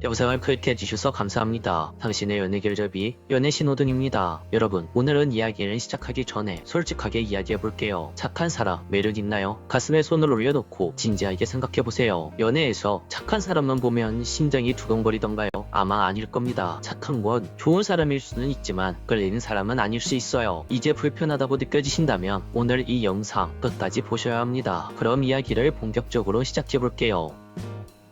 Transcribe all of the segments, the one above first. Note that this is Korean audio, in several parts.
영상을 클릭해주셔서 감사합니다. 당신의 연애 길잡이 연애 신호등입니다. 여러분, 오늘은 이야기를 시작하기 전에 솔직하게 이야기해볼게요. 착한 사람 매력 있나요? 가슴에 손을 올려놓고 진지하게 생각해보세요. 연애에서 착한 사람만 보면 심장이 두근거리던가요? 아마 아닐 겁니다. 착한 건 좋은 사람일 수는 있지만 끌리는 사람은 아닐 수 있어요. 이제 불편하다고 느껴지신다면 오늘 이 영상 끝까지 보셔야 합니다. 그럼 이야기를 본격적으로 시작해볼게요.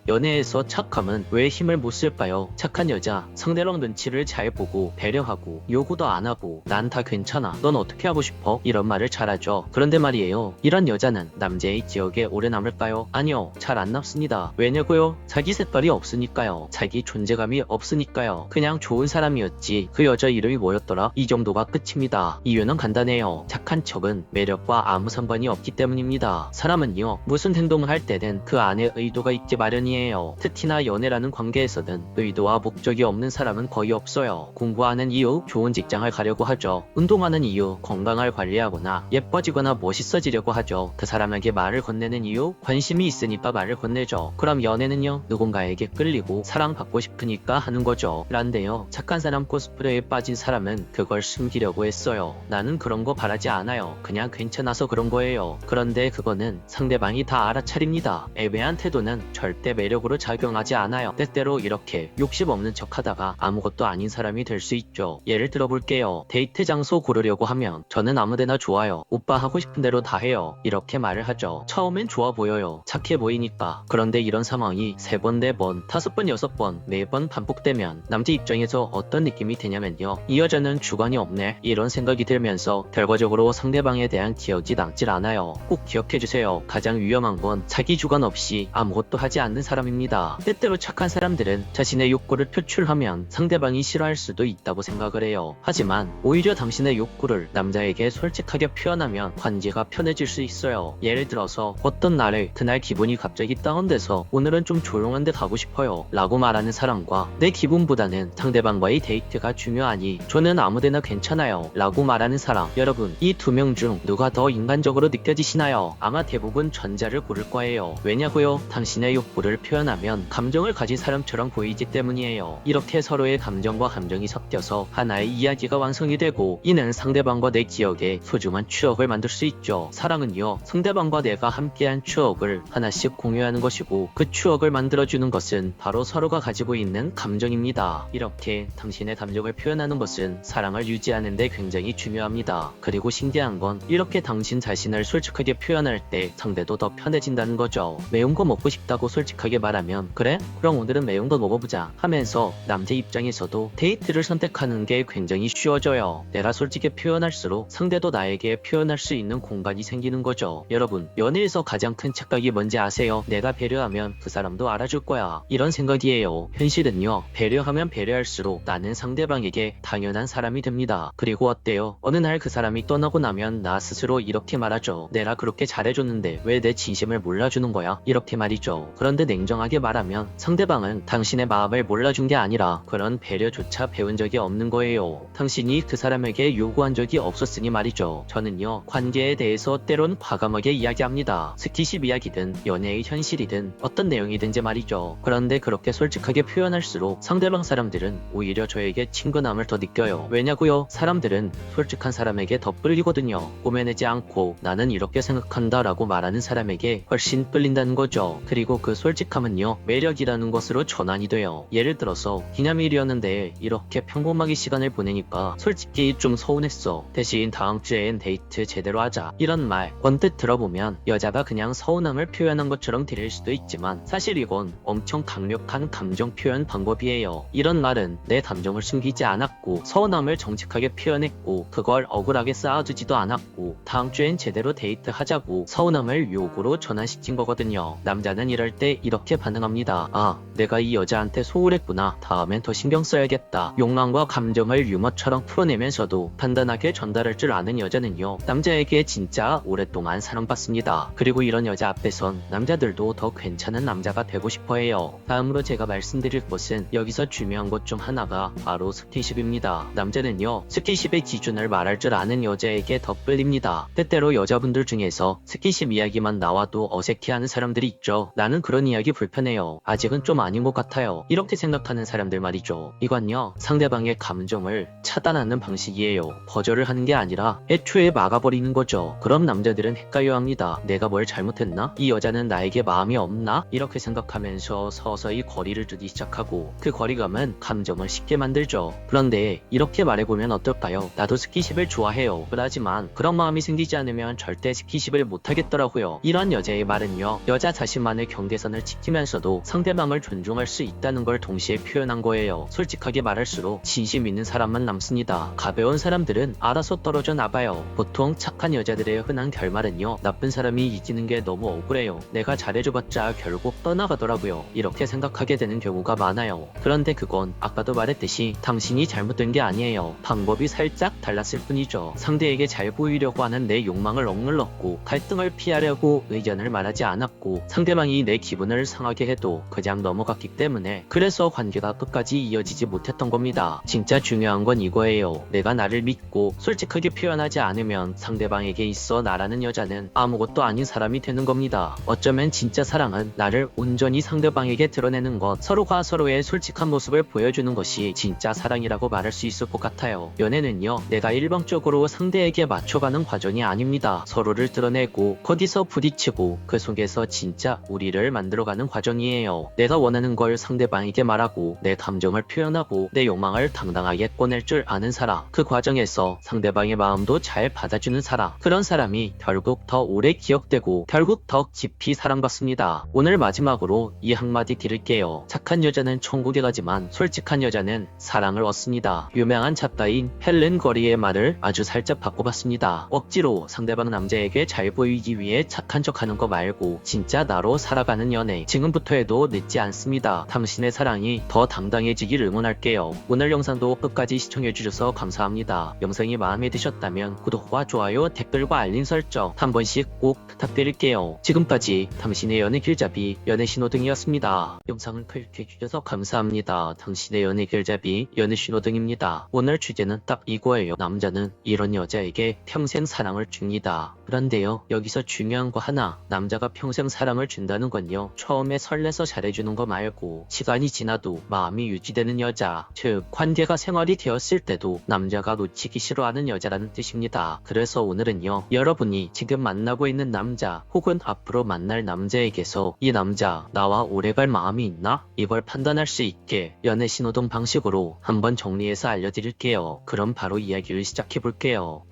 연애에서 착함은 왜 힘을 못 쓸까요? 착한 여자, 상대방 눈치를 잘 보고 배려하고 요구도 안 하고 난 다 괜찮아, 넌 어떻게 하고 싶어? 이런 말을 잘하죠. 그런데 말이에요, 이런 여자는 남자의 기억에 오래 남을까요? 아니요, 잘 안 남습니다. 왜냐고요? 자기 색깔이 없으니까요. 자기 존재감이 없으니까요. 그냥 좋은 사람이었지, 그 여자 이름이 뭐였더라? 이 정도가 끝입니다. 이유는 간단해요. 착한 척은 매력과 아무 상관이 없기 때문입니다. 사람은요, 무슨 행동을 할 때는 그 안에 의도가 있기 마련이에요. 특히나 연애라는 관계에서는 의도와 목적이 없는 사람은 거의 없어요. 공부하는 이유, 좋은 직장을 가려고 하죠. 운동하는 이유, 건강을 관리하거나 예뻐지거나 멋있어지려고 하죠. 그 사람에게 말을 건네는 이유, 관심이 있으니까 말을 건네죠. 그럼 연애는요, 누군가에게 끌리고 사랑받고 싶으니까 하는 거죠. 란데요, 착한 사람 코스프레에 빠진 사람은 그걸 숨기려고 했어요. 나는 그런 거 바라지 않아요. 그냥 괜찮아서 그런 거예요. 그런데 그거는 상대방이 다 알아차립니다. 애매한 태도는 절대 매력으로 작용하지 않아요. 때때로 이렇게 욕심 없는 척 하다가 아무것도 아닌 사람이 될 수 있죠. 예를 들어볼게요. 데이트 장소 고르려고 하면 저는 아무데나 좋아요. 오빠 하고 싶은 대로 다 해요. 이렇게 말을 하죠. 처음엔 좋아 보여요. 착해 보이니까. 그런데 이런 상황이 3번, 4번, 5번, 6번, 4번 반복되면 남자 입장에서 어떤 느낌이 드냐면요, 이 여자는 주관이 없네, 이런 생각이 들면서 결과적으로 상대방에 대한 기억이 남질 않아요. 꼭 기억해주세요. 가장 위험한 건 자기 주관 없이 아무것도 하지 않는 사람입니다. 때때로 착한 사람들은 자신의 욕구를 표출하면 상대방이 싫어할 수도 있다고 생각을 해요. 하지만 오히려 당신의 욕구를 남자에게 솔직하게 표현하면 관계가 편해질 수 있어요. 예를 들어서 어떤 날에 그날 기분이 갑자기 다운돼서 오늘은 좀 조용한 데 가고 싶어요 라고 말하는 사람과 내 기분보다는 상대방과의 데이트가 중요하니 저는 아무데나 괜찮아요 라고 말하는 사람, 여러분, 이 2명 중 누가 더 인간적으로 느껴지시나요? 아마 대부분 전자를 고를 거예요. 왜냐고요? 당신의 욕구를 표현하면 감정을 가진 사람처럼 보이기 때문이에요. 이렇게 서로의 감정과 감정이 섞여서 하나의 이야기가 완성이 되고 이는 상대방과 내 기억에 소중한 추억을 만들 수 있죠. 사랑은요, 상대방과 내가 함께한 추억을 하나씩 공유하는 것이고 그 추억을 만들어주는 것은 바로 서로가 가지고 있는 감정입니다. 이렇게 당신의 감정을 표현하는 것은 사랑을 유지하는 데 굉장히 중요합니다. 그리고 신기한 건 이렇게 당신 자신을 솔직하게 표현할 때 상대도 더 편해진다는 거죠. 매운 거 먹고 싶다고 솔직하게 말하면 그래? 그럼 오늘은 매운 거 먹어보자 하면서 남자 입장에서도 데이트를 선택하는 게 굉장히 쉬워져요. 내가 솔직히 표현할수록 상대도 나에게 표현할 수 있는 공간이 생기는 거죠. 여러분, 연애에서 가장 큰 착각이 뭔지 아세요? 내가 배려하면 그 사람도 알아줄 거야, 이런 생각이에요. 현실은요, 배려하면 배려할수록 나는 상대방에게 당연한 사람이 됩니다. 그리고 어때요? 어느 날 그 사람이 떠나고 나면 나 스스로 이렇게 말하죠. 내가 그렇게 잘해줬는데 왜 내 진심을 몰라주는 거야? 이렇게 말이죠. 그런데 냉정하게 말하면 상대방은 당신의 마음을 몰라준 게 아니라 그런 배려조차 배운 적이 없는 거예요. 당신이 그 사람에게 요구한 적이 없었으니 말이죠. 저는요, 관계에 대해서 때론 과감하게 이야기합니다. 스킨십 이야기든 연애의 현실이든 어떤 내용이든지 말이죠. 그런데 그렇게 솔직하게 표현할수록 상대방 사람들은 오히려 저에게 친근함을 더 느껴요. 왜냐고요? 사람들은 솔직한 사람에게 더 끌리거든요. 꼬매내지 않고 나는 이렇게 생각한다 라고 말하는 사람에게 훨씬 끌린다는 거죠. 그리고 그 솔직함은요, 매력이라는 것으로 전환이 돼요. 예를 들어서 기념일이었는데 이렇게 평범하게 시간을 보내니까 솔직히 좀 서운했어, 대신 다음 주엔 데이트 제대로 하자, 이런 말 언뜻 들어보면 여자가 그냥 서운함을 표현한 것처럼 들릴 수도 있지만 사실 이건 엄청 강력한 감정 표현 방법이에요. 이런 말은 내 감정을 숨기지 않았고 서운함을 정직하게 표현했고 그걸 억울하게 쌓아두지도 않았고 다음 주엔 제대로 데이트 하자고 서운함을 요구로 전환시킨 거거든요. 남자는 이럴 때 이렇게 반응합니다. 아, 내가 이 여자한테 소홀했구나, 다음엔 더 신경 써야겠다. 욕망과 감정을 유머처럼 풀어내면서도 단단하게 전달할 줄 아는 여자는요, 남자에게 진짜 오랫동안 사랑받습니다. 그리고 이런 여자 앞에선 남자들도 더 괜찮은 남자가 되고 싶어해요. 다음으로 제가 말씀드릴 것은 여기서 중요한 것 중 하나가 바로 스킨십입니다. 남자는요, 스킨십의 기준을 말할 줄 아는 여자에게 더 끌립니다. 때때로 여자분들 중에서 스킨십 이야기만 나와도 어색해하는 사람들이 있죠. 나는 그런 이야기 만나기 불편해요. 아직은 좀 아닌 것 같아요. 이렇게 생각하는 사람들 말이죠. 이건요, 상대방의 감정을 차단하는 방식이에요. 거절을 하는 게 아니라 애초에 막아버리는 거죠. 그럼 남자들은 헷갈려 합니다. 내가 뭘 잘못했나? 이 여자는 나에게 마음이 없나? 이렇게 생각하면서 서서히 거리를 두기 시작하고, 그 거리감은 감정을 쉽게 만들죠. 그런데 이렇게 말해보면 어떨까요? 나도 스킨십을 좋아해요. 하지만 그런 마음이 생기지 않으면 절대 스킨십을 못하겠더라고요. 이런 여자의 말은요, 여자 자신만의 경계선을 지키면서도 상대방을 존중할 수 있다는 걸 동시에 표현한 거예요. 솔직하게 말할수록 진심 있는 사람만 남습니다. 가벼운 사람들은 알아서 떨어져 나가요. 보통 착한 여자들의 흔한 결말은요, 나쁜 사람이 이기는 게 너무 억울해요. 내가 잘해줘봤자 결국 떠나가더라고요. 이렇게 생각하게 되는 경우가 많아요. 그런데 그건 아까도 말했듯이 당신이 잘못된 게 아니에요. 방법이 살짝 달랐을 뿐이죠. 상대에게 잘 보이려고 하는 내 욕망을 억눌렀고, 갈등을 피하려고 의견을 말하지 않았고, 상대방이 내 기분을 상하게 해도 그냥 넘어갔기 때문에, 그래서 관계가 끝까지 이어지지 못했던 겁니다. 진짜 중요한 건 이거예요. 내가 나를 믿고 솔직하게 표현하지 않으면 상대방에게 있어 나라는 여자는 아무것도 아닌 사람이 되는 겁니다. 어쩌면 진짜 사랑은 나를 온전히 상대방에게 드러내는 것, 서로가 서로의 솔직한 모습을 보여주는 것이 진짜 사랑이라고 말할 수 있을 것 같아요. 연애는요, 내가 일방적으로 상대에게 맞춰가는 과정이 아닙니다. 서로를 드러내고 거기서 부딪히고 그 속에서 진짜 우리를 만들어가는 과정이에요. 내가 원하는 걸 상대방에게 말하고 내 감정을 표현하고 내 욕망을 당당하게 꺼낼 줄 아는 사람, 그 과정에서 상대방의 마음도 잘 받아주는 사람, 그런 사람이 결국 더 오래 기억되고 결국 더 깊이 사랑받습니다. 오늘 마지막으로 이 한마디 드릴게요. 착한 여자는 천국에 가지만 솔직한 여자는 사랑을 얻습니다. 유명한 작가인 헬렌 거리의 말을 아주 살짝 바꿔봤습니다. 억지로 상대방 남자에게 잘 보이기 위해 착한 척하는 거 말고 진짜 나로 살아가는 연애, 지금부터 해도 늦지 않습니다. 당신의 사랑이 더 당당해지길 응원할게요. 오늘 영상도 끝까지 시청해주셔서 감사합니다. 영상이 마음에 드셨다면 구독과 좋아요, 댓글과 알림 설정 한 번씩 꼭 부탁드릴게요. 지금까지 당신의 연애 길잡이 연애신호등이었습니다. 영상을 클릭해주셔서 감사합니다. 당신의 연애 길잡이 연애신호등입니다. 오늘 주제는 딱 이거예요. 남자는 이런 여자에게 평생 사랑을 줍니다. 그런데요, 여기서 중요한 거 하나, 남자가 평생 사랑을 준다는 건요, 처음에 설레서 잘해주는 거 말고 시간이 지나도 마음이 유지되는 여자, 즉 관계가 생활이 되었을 때도 남자가 놓치기 싫어하는 여자라는 뜻입니다. 그래서 오늘은요, 여러분이 지금 만나고 있는 남자 혹은 앞으로 만날 남자에게서 이 남자 나와 오래갈 마음이 있나? 이걸 판단할 수 있게 연애신호등 방식으로 한번 정리해서 알려드릴게요. 그럼 바로 이야기를 시작해볼게요.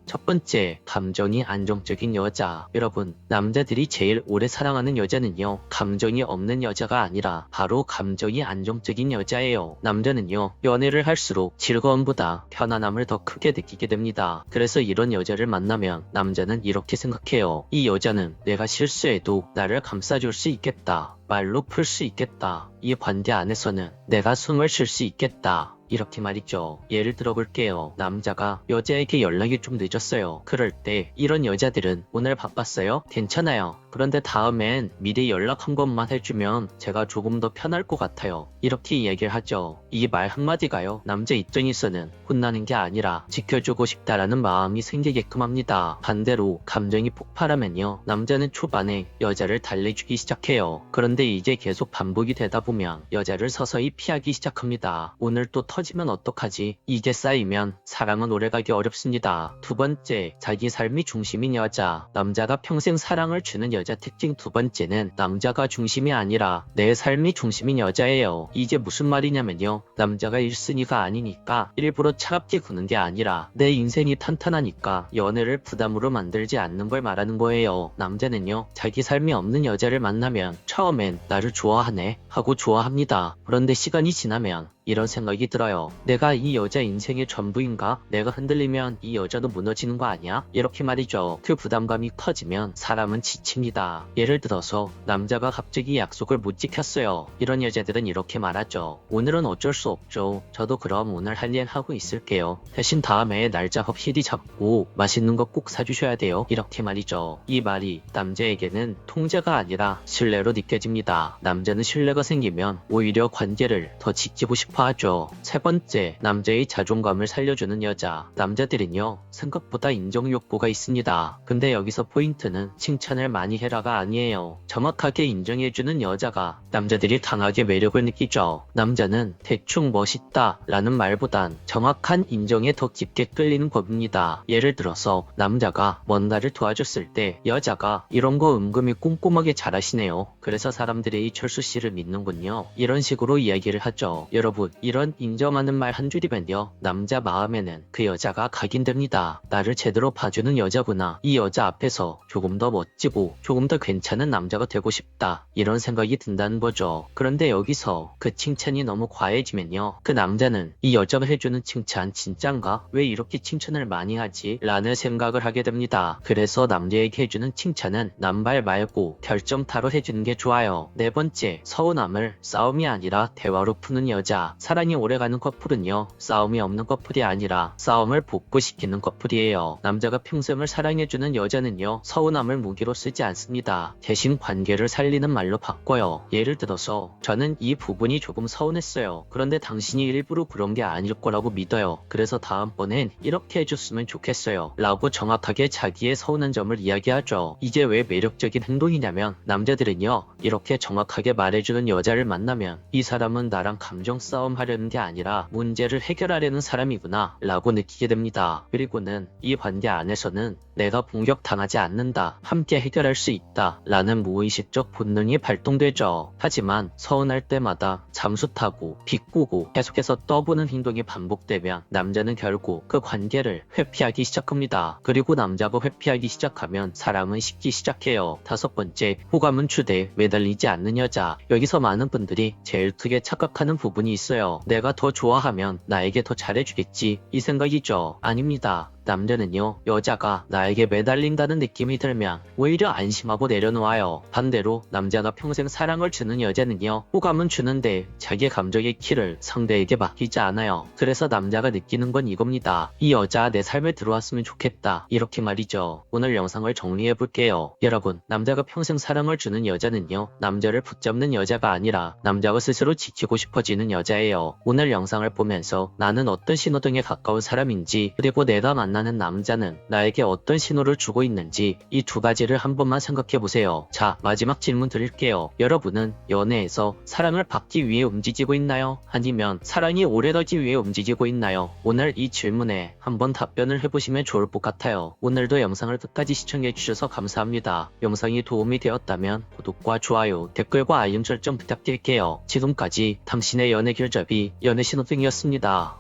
첫 번째, 감정이 안정적인 여자. 여러분, 남자들이 제일 오래 사랑하는 여자는요, 감정이 없는 여자가 아니라 바로 감정이 안정적인 여자예요. 남자는요, 연애를 할수록 즐거움보다 편안함을 더 크게 느끼게 됩니다. 그래서 이런 여자를 만나면 남자는 이렇게 생각해요. 이 여자는 내가 실수해도 나를 감싸줄 수 있겠다. 말로 풀 수 있겠다. 이 관계 안에서는 내가 숨을 쉴 수 있겠다. 이렇게 말이죠. 예를 들어볼게요. 남자가 여자에게 연락이 좀 늦었어요. 그럴 때 이런 여자들은 오늘 바빴어요? 괜찮아요. 그런데 다음엔 미리 연락 한 번만 해주면 제가 조금 더 편할 것 같아요. 이렇게 이야기를 하죠. 이 말 한마디가요, 남자 입장에서는 혼나는 게 아니라 지켜주고 싶다라는 마음이 생기게끔 합니다. 반대로 감정이 폭발하면요, 남자는 초반에 여자를 달래주기 시작해요. 그런데 이제 계속 반복이 되다 보면 여자를 서서히 피하기 시작합니다. 오늘 또 터지면 어떡하지? 이게 쌓이면 사랑은 오래가기 어렵습니다. 두 번째, 자기 삶이 중심인 여자. 남자가 평생 사랑을 주는 여자 특징 두 번째는 남자가 중심이 아니라 내 삶이 중심인 여자예요. 이게 무슨 말이냐면요, 남자가 1순위가 아니니까 일부러 차갑게 구는 게 아니라 내 인생이 탄탄하니까 연애를 부담으로 만들지 않는 걸 말하는 거예요. 남자는요, 자기 삶이 없는 여자를 만나면 처음엔 나를 좋아하네 하고 좋아합니다. 그런데 시간이 지나면 이런 생각이 들어요. 내가 이 여자 인생의 전부인가? 내가 흔들리면 이 여자도 무너지는 거 아니야? 이렇게 말이죠. 그 부담감이 커지면 사람은 지칩니다. 예를 들어서 남자가 갑자기 약속을 못 지켰어요. 이런 여자들은 이렇게 말하죠. 오늘은 어쩔 수 없죠. 저도 그럼 오늘 할 일 하고 있을게요. 대신 다음에 날짜 확실히 잡고 맛있는 거 꼭 사주셔야 돼요. 이렇게 말이죠. 이 말이 남자에게는 통제가 아니라 신뢰로 느껴집니다. 남자는 신뢰가 생기면 오히려 관계를 더 지키고 싶어 싶어하죠. 세 번째, 남자의 자존감을 살려주는 여자. 남자들은요, 생각보다 인정 욕구가 있습니다. 근데 여기서 포인트는 칭찬을 많이 해라가 아니에요. 정확하게 인정해주는 여자가 남자들이 강하게 매력을 느끼죠. 남자는 대충 멋있다 라는 말보단 정확한 인정에 더 깊게 끌리는 법입니다. 예를 들어서 남자가 뭔가를 도와줬을 때 여자가 이런 거 은근히 꼼꼼하게 잘하시네요. 그래서 사람들이 철수 씨를 믿는군요. 이런 식으로 이야기를 하죠. 여러분, 이런 인정하는 말 한 줄이면요, 남자 마음에는 그 여자가 각인됩니다. 나를 제대로 봐주는 여자구나. 이 여자 앞에서 조금 더 멋지고 조금 더 괜찮은 남자가 되고 싶다. 이런 생각이 든다는 거죠. 그런데 여기서 그 칭찬이 너무 과해지면요, 그 남자는 이 여자가 해주는 칭찬 진짠가? 왜 이렇게 칭찬을 많이 하지? 라는 생각을 하게 됩니다. 그래서 남자에게 해주는 칭찬은 남발 말고 결점타로 해주는 게 좋아요. 네 번째, 서운함을 싸움이 아니라 대화로 푸는 여자. 사랑이 오래가는 커플은요, 싸움이 없는 커플이 아니라 싸움을 복구시키는 커플이에요. 남자가 평생을 사랑해주는 여자는요, 서운함을 무기로 쓰지 않습니다. 대신 관계를 살리는 말로 바꿔요. 예를 들어서 저는 이 부분이 조금 서운했어요. 그런데 당신이 일부러 그런 게 아닐 거라고 믿어요. 그래서 다음번엔 이렇게 해줬으면 좋겠어요. 라고 정확하게 자기의 서운한 점을 이야기하죠. 이게 왜 매력적인 행동이냐면, 남자들은요, 이렇게 정확하게 말해주는 여자를 만나면 이 사람은 나랑 감정 싸움 하려는 게 아니라 문제를 해결하려는 사람이구나 라고 느끼게 됩니다. 그리고는 이 관계 안에서는 내가 공격당하지 않는다, 함께 해결할 수 있다 라는 무의식적 본능이 발동되죠. 하지만 서운할 때마다 잠수 타고 비꼬고 계속해서 떠보는 행동이 반복되면 남자는 결국 그 관계를 회피하기 시작합니다. 그리고 남자가 회피하기 시작하면 사람은 식기 시작해요. 다섯 번째, 호감은 추대에 매달리지 않는 여자. 여기서 많은 분들이 제일 크게 착각하는 부분이 있어요. 내가 더 좋아하면 나에게 더 잘해주겠지, 이 생각이죠. 아닙니다. 남자는요, 여자가 나에게 매달린다는 느낌이 들면 오히려 안심하고 내려놓아요. 반대로 남자가 평생 사랑을 주는 여자는요, 호감은 주는데 자기 감정의 키를 상대에게 맡기지 않아요. 그래서 남자가 느끼는 건 이겁니다. 이 여자 내 삶에 들어왔으면 좋겠다, 이렇게 말이죠. 오늘 영상을 정리해볼게요. 여러분, 남자가 평생 사랑을 주는 여자는요, 남자를 붙잡는 여자가 아니라 남자가 스스로 지키고 싶어지는 여자예요. 오늘 영상을 보면서 나는 어떤 신호등에 가까운 사람인지, 그리고 내가 만나는 남자는 나에게 어떤 신호를 주고 있는지, 이 두 가지를 한 번만 생각해보세요. 자, 마지막 질문 드릴게요. 여러분은 연애에서 사랑을 받기 위해 움직이고 있나요? 아니면 사랑이 오래가기 위해 움직이고 있나요? 오늘 이 질문에 한번 답변을 해보시면 좋을 것 같아요. 오늘도 영상을 끝까지 시청해주셔서 감사합니다. 영상이 도움이 되었다면 구독과 좋아요, 댓글과 알림 설정 부탁드릴게요. 지금까지 당신의 연애 길잡이 연애신호등이었습니다.